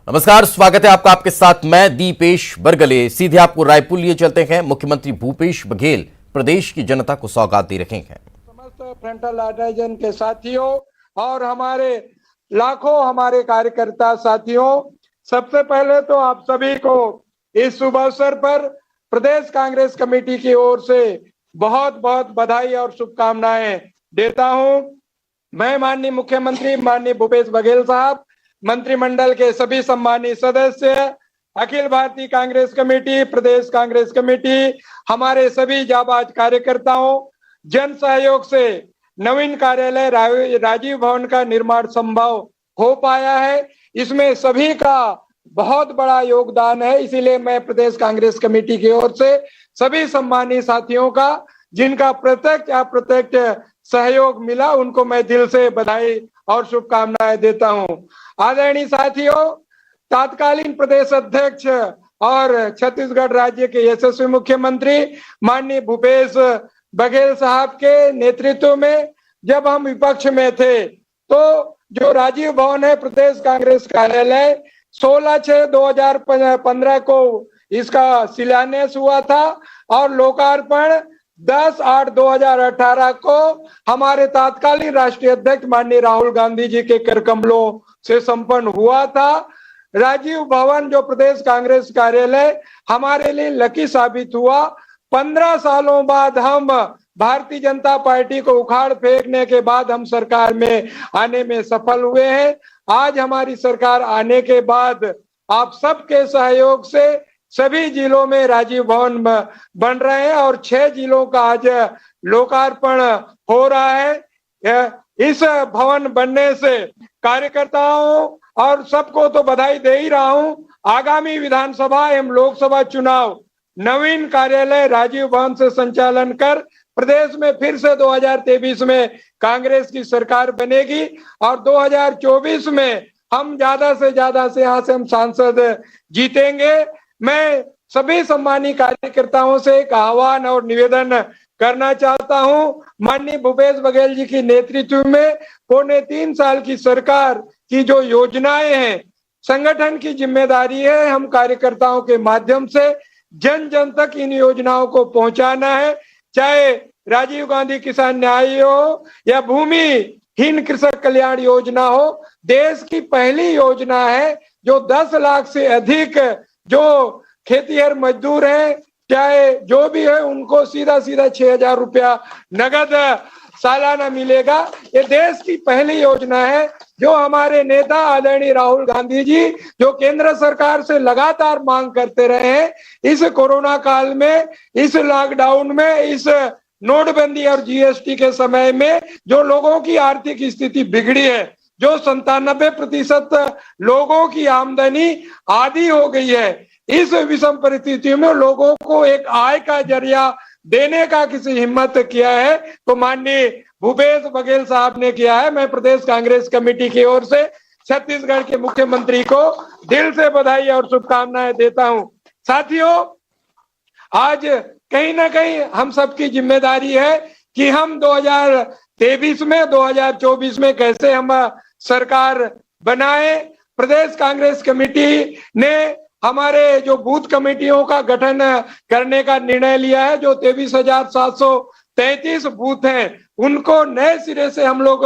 नमस्कार, स्वागत है आपका। आपके साथ मैं दीपेश बरगले। सीधे आपको रायपुर लिए चलते हैं। मुख्यमंत्री भूपेश बघेल प्रदेश की जनता को सौगात दे रहे हैं। समस्त फ्रंटल आर्टरीजन के साथियों और हमारे लाखों हमारे कार्यकर्ता साथियों, सबसे पहले तो आप सभी को इस शुभ अवसर पर प्रदेश कांग्रेस कमेटी की ओर से बहुत बहुत बधाई और शुभकामनाएं देता हूं। मैं माननीय मुख्यमंत्री माननीय भूपेश बघेल साहब, मंत्रिमंडल के सभी सम्मानित सदस्य, अखिल भारतीय कांग्रेस कमेटी, प्रदेश कांग्रेस कमेटी, हमारे सभी जाबाज कार्यकर्ताओं, जन सहयोग से नवीन कार्यालय राजीव भवन का निर्माण संभव हो पाया है। इसमें सभी का बहुत बड़ा योगदान है। इसीलिए मैं प्रदेश कांग्रेस कमेटी की ओर से सभी सम्मानित साथियों का, जिनका प्रत्यक्ष अप्रत्यक्ष सहयोग मिला, उनको मैं दिल से बधाई और शुभकामनाएं देता हूं। आदरणीय साथियों, तत्कालीन प्रदेश अध्यक्ष और छत्तीसगढ़ राज्य के यशस्वी मुख्यमंत्री माननीय भूपेश बघेल साहब के नेतृत्व में जब हम विपक्ष में थे, तो जो राजीव भवन है प्रदेश कांग्रेस कार्यालय, 16/6/2015 को इसका शिलान्यास हुआ था और लोकार्पण 10/8/2018 को हमारे तत्कालीन राष्ट्रीय अध्यक्ष माननीय राहुल गांधी जी के कर कमलों से संपन्न हुआ था। राजीव भवन जो प्रदेश कांग्रेस कार्यालय हमारे लिए लकी साबित हुआ। 15 सालों बाद हम भारतीय जनता पार्टी को उखाड़ फेंकने के बाद हम सरकार में आने में सफल हुए हैं। आज हमारी सरकार आने के बाद आप सबके सहयोग से सभी जिलों में राजीव भवन बन रहे हैं और 6 जिलों का आज लोकार्पण हो रहा है। इस भवन बनने से कार्यकर्ताओं और सबको तो बधाई दे ही रहा हूं। आगामी विधानसभा एवं लोकसभा चुनाव नवीन कार्यालय राजीव भवन से संचालन कर प्रदेश में फिर से 2023 में कांग्रेस की सरकार बनेगी और 2024 में हम ज्यादा से यहाँ से हम सांसद जीतेंगे। मैं सभी सम्मानित कार्यकर्ताओं से एक आह्वान और निवेदन करना चाहता हूं। माननीय भूपेश बघेल जी की नेतृत्व में 3.25 साल की सरकार की जो योजनाएं हैं, संगठन की जिम्मेदारी है हम कार्यकर्ताओं के माध्यम से जन जन तक इन योजनाओं को पहुंचाना है। चाहे राजीव गांधी किसान न्याय हो या भूमिहीन कृषक कल्याण योजना हो, देश की पहली योजना है जो 10 लाख से अधिक जो खेतीहर मजदूर हैं, चाहे जो भी है, उनको सीधा 6,000 रुपया नगद सालाना मिलेगा। ये देश की पहली योजना है जो हमारे नेता आदरणीय राहुल गांधी जी, जो केंद्र सरकार से लगातार मांग करते रहे हैं। इस कोरोना काल में, इस लॉकडाउन में, इस नोटबंदी और जीएसटी के समय में जो लोगों की आर्थिक स्थिति बिगड़ी है, जो 97% लोगों की आमदनी आधी हो गई है, इस विषम परिस्थितियों में लोगों को एक आय का जरिया देने का किसी हिम्मत किया है तो माननीय भूपेश बघेल साहब ने किया है। मैं प्रदेश कांग्रेस कमेटी की ओर से छत्तीसगढ़ के मुख्यमंत्री को दिल से बधाई और शुभकामनाएं देता हूं। साथियों, आज कहीं ना कहीं हम सबकी जिम्मेदारी है कि हम 2023 में 2024 में कैसे हम सरकार बनाए। प्रदेश कांग्रेस कमेटी ने हमारे जो बूथ कमेटियों का गठन करने का निर्णय लिया है। जो 23,733 बूथ हैं, उनको नए सिरे से हम लोग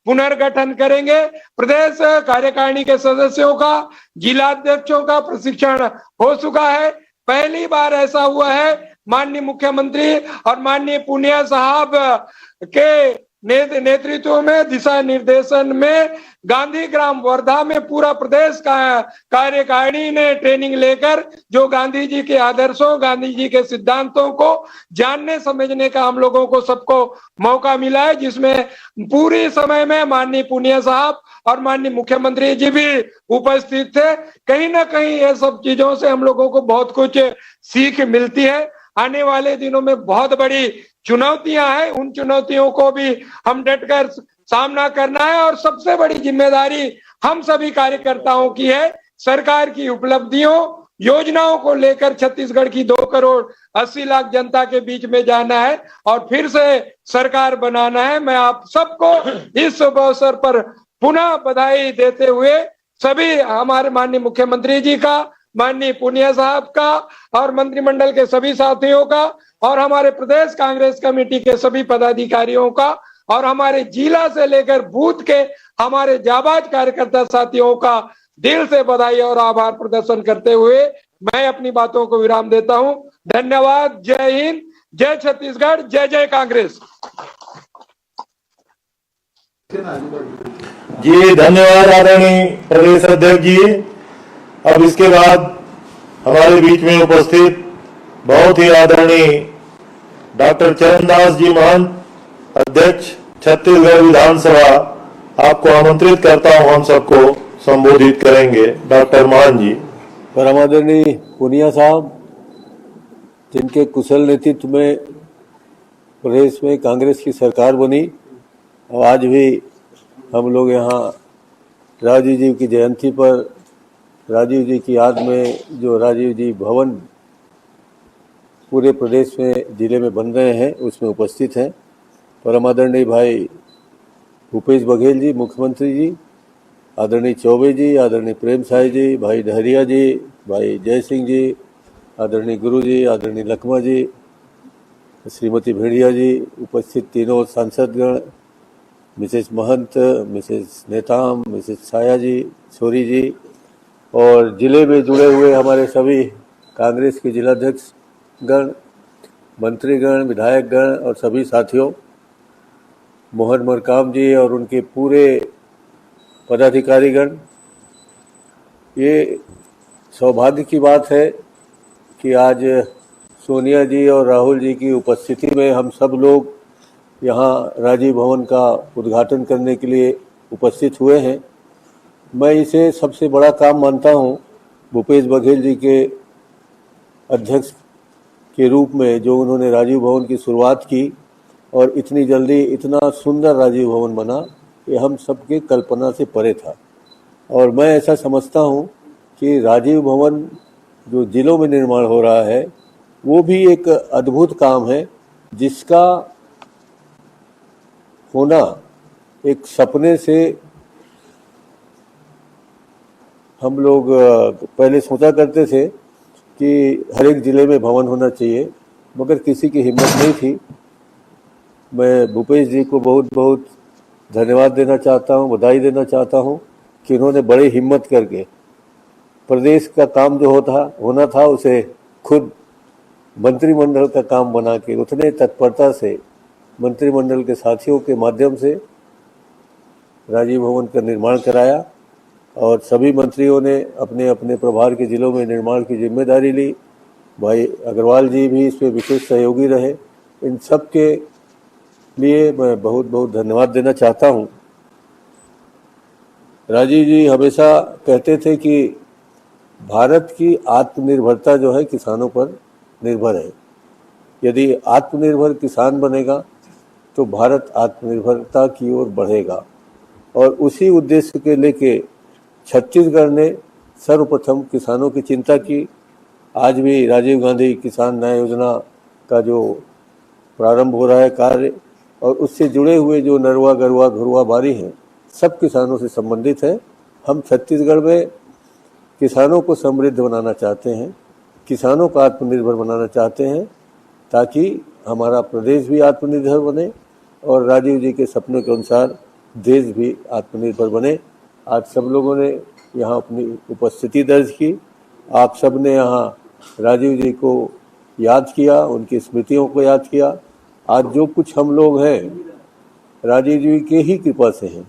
पुनर्गठन करेंगे। प्रदेश कार्यकारिणी के सदस्यों का, जिलाध्यक्षों का प्रशिक्षण हो चुका है। पहली बार ऐसा हुआ है माननीय मुख्यमंत्री और माननीय पुनिया साहब के नेतृत्व में, दिशा निर्देशन में गांधी ग्राम वर्धा में पूरा प्रदेश का कार्यकारिणी ने ट्रेनिंग लेकर जो गांधी जी के आदर्शों, गांधी जी के सिद्धांतों को जानने समझने का हम लोगों को सबको मौका मिला है, जिसमें पूरी समय में माननीय पुनिया साहब और माननीय मुख्यमंत्री जी भी उपस्थित थे। कहीं ना कहीं ये सब चीजों से हम लोगों को बहुत कुछ सीख मिलती है। आने वाले दिनों में बहुत बड़ी चुनौतियां हैं, उन चुनौतियों को भी हम डटकर सामना करना है और सबसे बड़ी जिम्मेदारी हम सभी कार्यकर्ताओं की है। सरकार की उपलब्धियों, योजनाओं को लेकर छत्तीसगढ़ की 2,80,00,000 जनता के बीच में जाना है और फिर से सरकार बनाना है। मैं आप सबको इस अवसर पर पुनः बधाई देते हुए सभी हमारे माननीय मुख्यमंत्री जी का, माननीय पुनिया साहब का और मंत्रिमंडल के सभी साथियों का और हमारे प्रदेश कांग्रेस कमेटी के सभी पदाधिकारियों का और हमारे जिला से लेकर बूथ के हमारे जाबाज कार्यकर्ता साथियों का दिल से बधाई और आभार प्रदर्शन करते हुए मैं अपनी बातों को विराम देता हूं। धन्यवाद। जय हिंद, जय छत्तीसगढ़, जय जय कांग्रेस। जी धन्यवाद आदरणीय प्रदेश अध्यक्ष जी। अब इसके बाद हमारे बीच में उपस्थित बहुत ही आदरणीय डॉक्टर चरणदास जी महंत, अध्यक्ष छत्तीसगढ़ विधानसभा, आपको आमंत्रित करता हूं, हम सबको संबोधित करेंगे। डॉक्टर महंत जी। परमादरणीय पुनिया साहब, जिनके कुशल नेतृत्व में प्रदेश में कांग्रेस की सरकार बनी और आज भी हम लोग यहाँ राजीव जी की जयंती पर राजीव जी की याद में जो राजीव जी भवन पूरे प्रदेश में जिले में बन रहे हैं उसमें उपस्थित हैं। परमादरणीय भाई भूपेश बघेल जी मुख्यमंत्री जी, आदरणीय चौबे जी, आदरणीय प्रेम साय जी, भाई डहरिया जी, भाई जय सिंह जी, आदरणीय गुरु जी, आदरणीय लखमा जी, श्रीमती भेड़िया जी, उपस्थित तीनों सांसदगण, मिसेस महंत, मिसेस नेताम, मिसेस छाया जी, छोरी जी और जिले में जुड़े हुए हमारे सभी कांग्रेस के जिलाध्यक्ष गण, मंत्रीगण, विधायकगण और सभी साथियों, मोहन मरकाम जी और उनके पूरे पदाधिकारीगण, ये सौभाग्य की बात है कि आज सोनिया जी और राहुल जी की उपस्थिति में हम सब लोग यहाँ राजीव भवन का उद्घाटन करने के लिए उपस्थित हुए हैं। मैं इसे सबसे बड़ा काम मानता हूँ भूपेश बघेल जी के अध्यक्ष के रूप में, जो उन्होंने राजीव भवन की शुरुआत की और इतनी जल्दी इतना सुंदर राजीव भवन बना, ये हम सबके कल्पना से परे था। और मैं ऐसा समझता हूँ कि राजीव भवन जो जिलों में निर्माण हो रहा है वो भी एक अद्भुत काम है, जिसका होना एक सपने से हम लोग पहले सोचा करते थे कि हर एक ज़िले में भवन होना चाहिए, मगर किसी की हिम्मत नहीं थी। मैं भूपेश जी को बहुत बहुत धन्यवाद देना चाहता हूँ, बधाई देना चाहता हूँ कि उन्होंने बड़ी हिम्मत करके प्रदेश का काम जो होना था उसे खुद मंत्रिमंडल का काम बना के उतने तत्परता से मंत्रिमंडल के साथियों के माध्यम से राजीव भवन का निर्माण कराया और सभी मंत्रियों ने अपने अपने प्रभार के जिलों में निर्माण की जिम्मेदारी ली। भाई अग्रवाल जी भी इसमें विशेष सहयोगी रहे। इन सब के लिए मैं बहुत बहुत धन्यवाद देना चाहता हूँ। राजीव जी हमेशा कहते थे कि भारत की आत्मनिर्भरता जो है किसानों पर निर्भर है। यदि आत्मनिर्भर किसान बनेगा तो भारत आत्मनिर्भरता की ओर बढ़ेगा और उसी उद्देश्य के लेके छत्तीसगढ़ ने सर्वप्रथम किसानों की चिंता की। आज भी राजीव गांधी किसान न्याय योजना का जो प्रारंभ हो रहा है कार्य और उससे जुड़े हुए जो नरवा गरुआ घुरुआ बारी हैं सब किसानों से संबंधित है। हम छत्तीसगढ़ में किसानों को समृद्ध बनाना चाहते हैं, किसानों को आत्मनिर्भर बनाना चाहते हैं ताकि हमारा प्रदेश भी आत्मनिर्भर बने और राजीव जी के सपनों के अनुसार देश भी आत्मनिर्भर बने। आज सब लोगों ने यहाँ अपनी उपस्थिति दर्ज की, आप सब ने यहाँ राजीव जी को याद किया, उनकी स्मृतियों को याद किया। आज जो कुछ हम लोग हैं राजीव जी के ही कृपा से हैं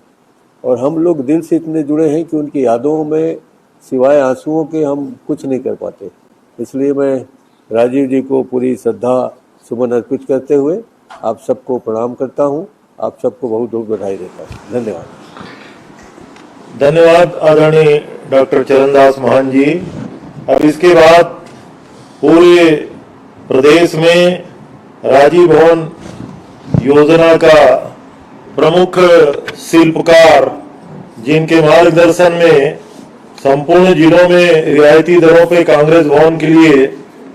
और हम लोग दिल से इतने जुड़े हैं कि उनकी यादों में सिवाय आंसुओं के हम कुछ नहीं कर पाते। इसलिए मैं राजीव जी को पूरी श्रद्धा सुमन अर्पित करते हुए आप सबको प्रणाम करता हूं, आप सबको बहुत बहुत बधाई देता हूं। धन्यवाद। धन्यवाद आदरणीय डॉक्टर चरणदास महंत जी। अब इसके बाद पूरे प्रदेश में राजीव भवन योजना का प्रमुख शिल्पकार, जिनके मार्गदर्शन में संपूर्ण जिलों में रियायती दरों पे कांग्रेस भवन के लिए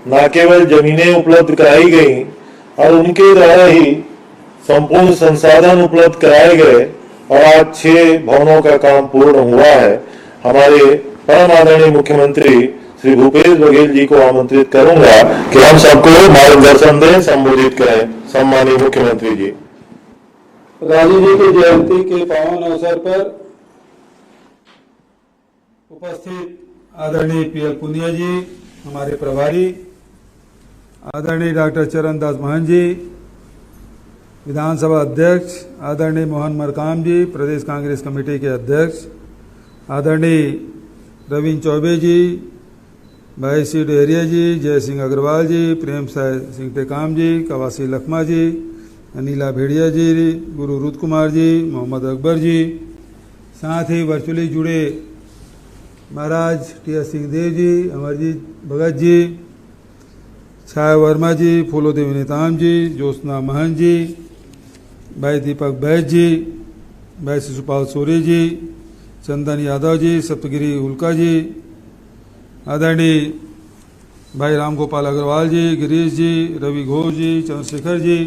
न केवल जमीनें उपलब्ध कराई गई और उनके द्वारा ही संपूर्ण संसाधन उपलब्ध कराए गए और आज 6 भवनों का काम पूर्ण हुआ है। हमारे परम आदरणीय मुख्यमंत्री श्री भूपेश बघेल जी को आमंत्रित करूंगा कि हम सबको मार्गदर्शन दें, संबोधित करें। सम्मानित मुख्यमंत्री जी। राजीव जी की जयंती के पावन अवसर पर उपस्थित आदरणीय पीएल पुनिया जी, हमारे प्रभारी आदरणीय डॉक्टर चरणदास महंत जी, विधानसभा अध्यक्ष आदरणीय मोहन मरकाम जी, प्रदेश कांग्रेस कमेटी के अध्यक्ष आदरणीय रविंद्र चौबे जी, भाई सी डेहरिया जी, जय सिंह अग्रवाल जी, प्रेम सिंह टेकाम जी, कवासी लखमा जी, अनिला भेड़िया जी, गुरु रुत कुमार जी, मोहम्मद अकबर जी, साथ ही वर्चुअली जुड़े महाराज टी एस सिंहदेव जी, अमरजीत भगत जी, छाया वर्मा जी, फूलोदेवी नेताम जी, ज्योत्सना महंत जी, भाई दीपक बैज जी, भाई शिशुपाल सोरी जी, चंदन यादव जी, सप्तगिरी उल्का जी, आदरणीय भाई रामगोपाल अग्रवाल जी, गिरीश जी, रवि घोष जी, चंद्रशेखर जी,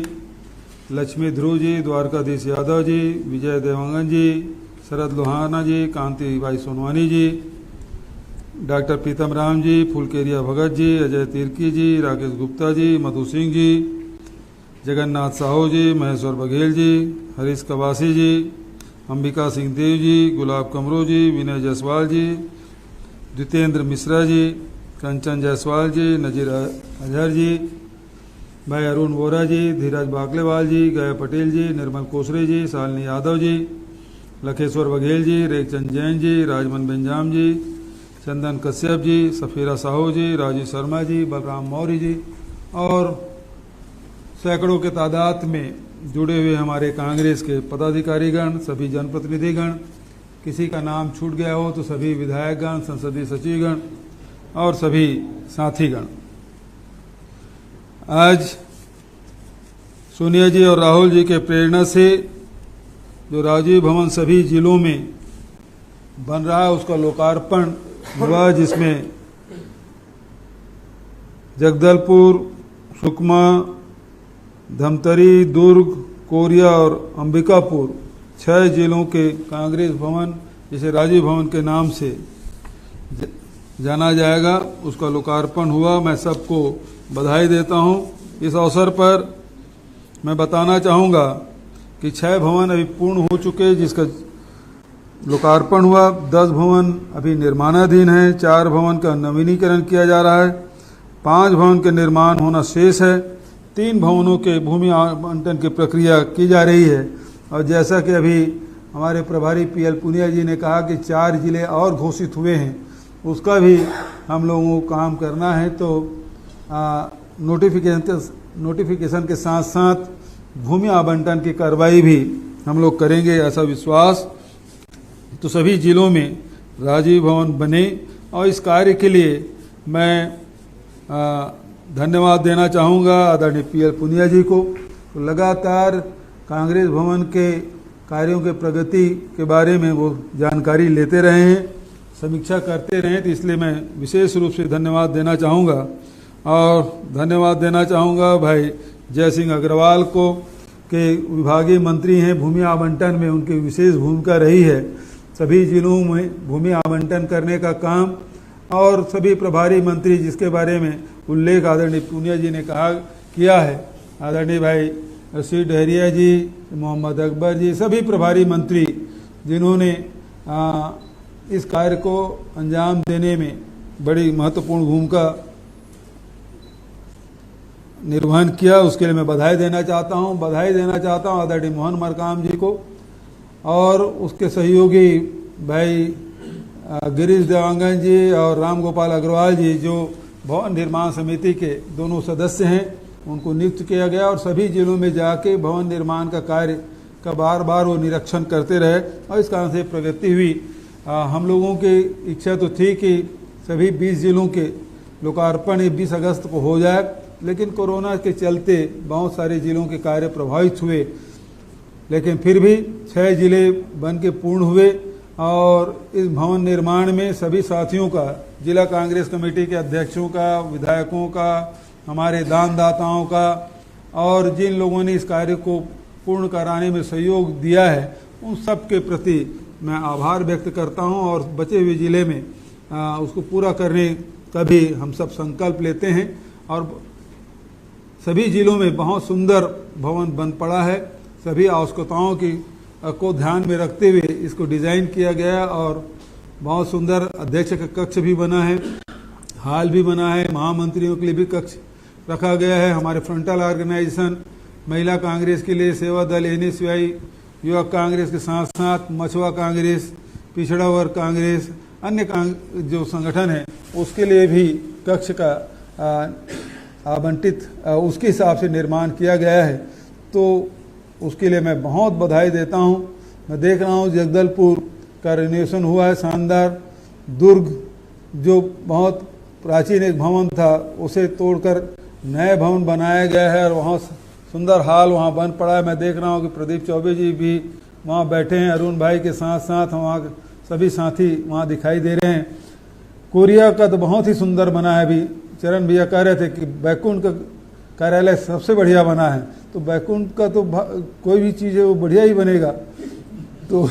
लक्ष्मी ध्रुव जी, द्वारकाधीश यादव जी, विजय देवांगन जी, शरद लोहाना जी, कांति भाई सोनवानी जी, डॉक्टर प्रीतम राम जी, फुलकेरिया भगत जी, अजय तिर्की जी, राकेश गुप्ता जी, मधु सिंह जी, जगन्नाथ साहू जी, महेश्वर बघेल जी, हरीश कवासी जी, अंबिका सिंह देव जी, गुलाब कमरो जी, विनय जायसवाल जी, जितेंद्र मिश्रा जी, कंचन जायसवाल जी, नजीर अजहर जी, भाई अरुण वोरा जी, धीरज बाकलेवाल जी, गया पटेल जी, निर्मल कोसरे जी, शालिनी यादव जी, लखेश्वर बघेल जी, रेखचंद जैन जी, राजमन बेंजाम जी, चंदन कश्यप जी, सफीरा साहू जी, राजू शर्मा जी, बलराम मौर्य जी और सैकड़ों के तादाद में जुड़े हुए हमारे कांग्रेस के पदाधिकारीगण, सभी जनप्रतिनिधिगण, किसी का नाम छूट गया हो तो सभी विधायकगण, संसदीय सचिवगण और सभी साथीगण। आज सोनिया जी और राहुल जी के प्रेरणा से जो राजीव भवन सभी जिलों में बन रहा है उसका लोकार्पण हुआ, जिसमें जगदलपुर, सुकमा, धमतरी, दुर्ग, कोरिया और अंबिकापुर 6 जिलों के कांग्रेस भवन, जिसे राजीव भवन के नाम से जाना जाएगा, उसका लोकार्पण हुआ। मैं सबको बधाई देता हूं। इस अवसर पर मैं बताना चाहूँगा कि 6 भवन अभी पूर्ण हो चुके, जिसका लोकार्पण हुआ। 10 भवन अभी निर्माणाधीन हैं, 4 भवन का नवीनीकरण किया जा रहा है, 5 भवन के निर्माण होना शेष है, 3 भवनों के भूमि आवंटन की प्रक्रिया की जा रही है। और जैसा कि अभी हमारे प्रभारी पीएल पुनिया जी ने कहा कि 4 जिले और घोषित हुए हैं, उसका भी हम लोगों को काम करना है। तो नोटिफिकेशन के साथ साथ भूमि आवंटन की कार्रवाई भी हम लोग करेंगे, ऐसा विश्वास। तो सभी जिलों में राजीव भवन बने और इस कार्य के लिए मैं धन्यवाद देना चाहूँगा आदरणीय पीएल पुनिया जी को। तो लगातार कांग्रेस भवन के कार्यों के प्रगति के बारे में वो जानकारी लेते रहे हैं, समीक्षा करते रहे, तो इसलिए मैं विशेष रूप से धन्यवाद देना चाहूँगा। और धन्यवाद देना चाहूँगा भाई जय सिंह अग्रवाल को, के विभागीय मंत्री हैं, भूमि आवंटन में उनकी विशेष भूमिका रही है। सभी जिलों में भूमि आवंटन करने का काम और सभी प्रभारी मंत्री जिसके बारे में उल्लेख आदरणीय पुनिया जी ने किया है, आदरणीय भाई सी डेहरिया जी, मोहम्मद अकबर जी, सभी प्रभारी मंत्री जिन्होंने इस कार्य को अंजाम देने में बड़ी महत्वपूर्ण भूमिका निर्वहन किया, उसके लिए मैं बधाई देना चाहता हूं। बधाई देना चाहता हूं आदरणीय मोहन मरकाम जी को और उसके सहयोगी भाई गिरीश देवांगन जी और राम गोपाल अग्रवाल जी, जो भवन निर्माण समिति के दोनों सदस्य हैं, उनको नियुक्त किया गया और सभी जिलों में जाके भवन निर्माण का कार्य का बार बार वो निरीक्षण करते रहे और इस कारण से प्रगति हुई। हम लोगों की इच्छा तो थी कि सभी 20 जिलों के लोकार्पण 20 अगस्त को हो जाए, लेकिन कोरोना के चलते बहुत सारे जिलों के कार्य प्रभावित हुए, लेकिन फिर भी 6 जिले बन के पूर्ण हुए। और इस भवन निर्माण में सभी साथियों का, जिला कांग्रेस कमेटी के अध्यक्षों का, विधायकों का, हमारे दानदाताओं का और जिन लोगों ने इस कार्य को पूर्ण कराने में सहयोग दिया है, उन सब के प्रति मैं आभार व्यक्त करता हूं और बचे हुए ज़िले में उसको पूरा करने का भी हम सब संकल्प लेते हैं। और सभी जिलों में बहुत सुंदर भवन बन पड़ा है। सभी आवश्यकताओं को ध्यान में रखते हुए इसको डिज़ाइन किया गया और बहुत सुंदर अध्यक्ष का कक्ष भी बना है, हॉल भी बना है, महामंत्रियों के लिए भी कक्ष रखा गया है। हमारे फ्रंटल ऑर्गेनाइजेशन महिला कांग्रेस के लिए सेवा दल, NSY, युवक कांग्रेस के साथ साथ मछुआ कांग्रेस, पिछड़ा वर्ग कांग्रेस, अन्य जो संगठन है उसके लिए भी कक्ष का आवंटित उसके हिसाब से निर्माण किया गया है। तो उसके लिए मैं बहुत बधाई देता हूं। मैं देख रहा हूं जगदलपुर का रिनोवेशन हुआ है शानदार। दुर्ग जो बहुत प्राचीन एक भवन था उसे तोड़कर नए भवन बनाया गया है और वहाँ सुंदर हॉल वहाँ बन पड़ा है। मैं देख रहा हूँ कि प्रदीप चौबे जी भी वहाँ बैठे हैं, अरुण भाई के साथ साथ वहाँ सभी साथी वहाँ दिखाई दे रहे हैं। कोरिया का तो बहुत ही सुंदर बना है। अभी चरण भैया कह रहे थे कि बैकुंठ का कार्यालय सबसे बढ़िया बना है, तो बैकुंठ का तो कोई भी चीज़ है वो बढ़िया ही बनेगा। तो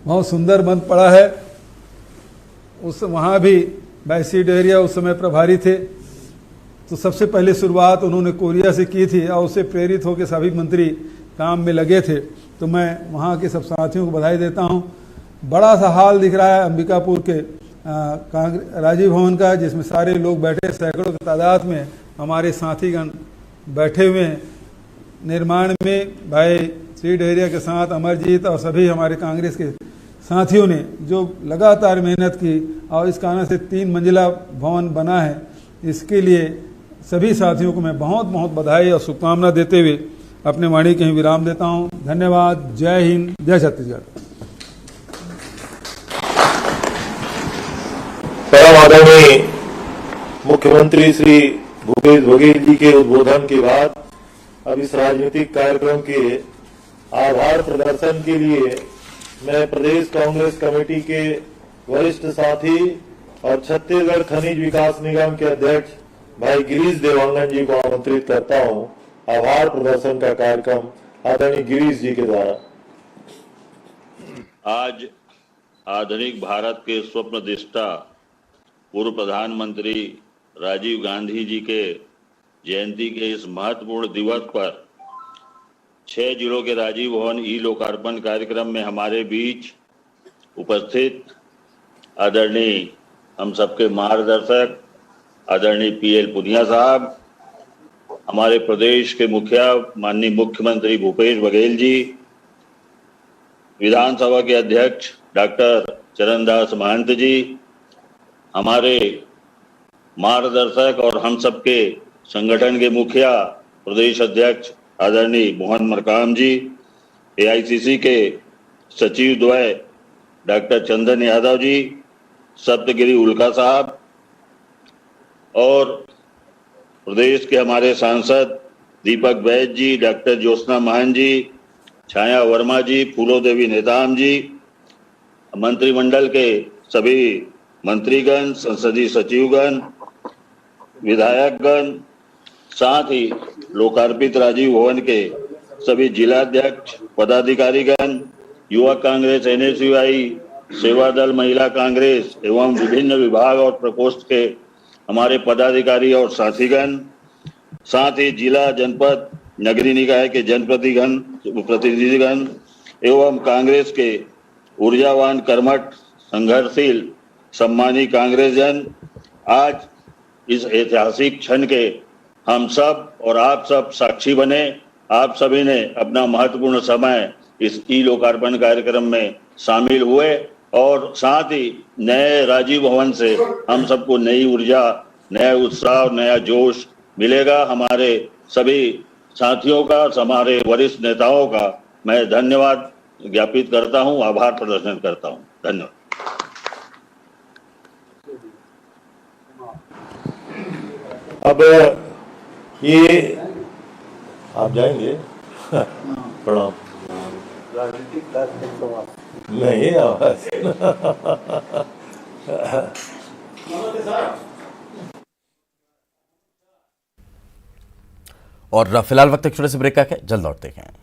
बहुत सुंदर बन पड़ा है। उस वहाँ भी बैसी डेरिया उस समय प्रभारी थे, तो सबसे पहले शुरुआत उन्होंने कोरिया से की थी और उससे प्रेरित होकर सभी मंत्री काम में लगे थे। तो मैं वहाँ के सब साथियों को बधाई देता हूँ। बड़ा सा हॉल दिख रहा है अंबिकापुर के राजीव भवन का, जिसमें सारे लोग बैठे, सैकड़ों की तादाद में हमारे साथीगण बैठे हुए हैं। निर्माण में भाई श्री डेरिया के साथ अमरजीत और सभी हमारे कांग्रेस के साथियों ने जो लगातार मेहनत की और इस कारण से 3 मंजिला भवन बना है, इसके लिए सभी साथियों को मैं बहुत बहुत बधाई और शुभकामना देते हुए अपने वाणी कहीं विराम देता हूं। धन्यवाद। जय हिंद, जय छत्तीसगढ़। परम आदरणीय मुख्यमंत्री श्री भूपेश बघेल जी के उद्बोधन के बाद अब इस राजनीतिक कार्यक्रम के आभार प्रदर्शन के लिए मैं प्रदेश कांग्रेस कमेटी के वरिष्ठ साथी और छत्तीसगढ़ खनिज विकास निगम के अध्यक्ष भाई गिरीश देवांगन जी को आमंत्रित करता हूं। आभार प्रदर्शन का कार्यक्रम आदरणीय गिरीश जी के द्वारा। आज आधुनिक भारत के स्वप्न दृष्टा पूर्व प्रधानमंत्री राजीव गांधी जी के जयंती के इस महत्वपूर्ण दिवस पर 6 जिलों के राजीव भवन ई लोकार्पण कार्यक्रम में हमारे बीच उपस्थित आदरणीय हम सबके मार्गदर्शक आदरणीय PL पुनिया साहब, हमारे प्रदेश के मुखिया माननीय मुख्यमंत्री भूपेश बघेल जी, विधानसभा के अध्यक्ष डॉक्टर चरणदास महंत जी, हमारे मार्गदर्शक और हम सबके संगठन के मुखिया प्रदेश अध्यक्ष आदरणीय मोहन मरकाम जी, AICC के सचिव द्वय डॉक्टर चंदन यादव जी, सप्तगिरी उल्का साहब और प्रदेश के हमारे सांसद दीपक वैद्य जी, डॉक्टर ज्योत्सना महन जी, छाया वर्मा जी, फूलो देवी नेताम जी, मंत्रिमंडल के सभी मंत्रीगण, संसदीय सचिवगण, विधायकगण, साथ ही लोकार्पित राजीव भवन के सभी जिलाध्यक्ष, पदाधिकारीगण, युवा कांग्रेस, NSY, सेवा दल, महिला कांग्रेस एवं विभिन्न विभाग और प्रकोष्ठ के हमारे पदाधिकारी और साथीगण, साथ ही जिला, जनपद, नगरीय निकाय के जनप्रतिनिधिगण एवं कांग्रेस के ऊर्जावान, कर्मठ, संघर्षशील, सम्मानी कांग्रेस जन, आज इस ऐतिहासिक क्षण के हम सब और आप सब साक्षी बने। आप सभी ने अपना महत्वपूर्ण समय इस ई लोकार्पण कार्यक्रम में शामिल हुए और साथ ही नए राजीव भवन से हम सबको नई ऊर्जा, नया उत्साह, नया जोश मिलेगा। हमारे सभी साथियों का, हमारे वरिष्ठ नेताओं का मैं धन्यवाद ज्ञापित करता हूं, आभार प्रदर्शन करता हूं। धन्यवाद। अब ये आप जाएंगे प्रणाम नहीं आवाज और फिलहाल वक्त एक छोटे से ब्रेक का है, जल्द लौटते हैं।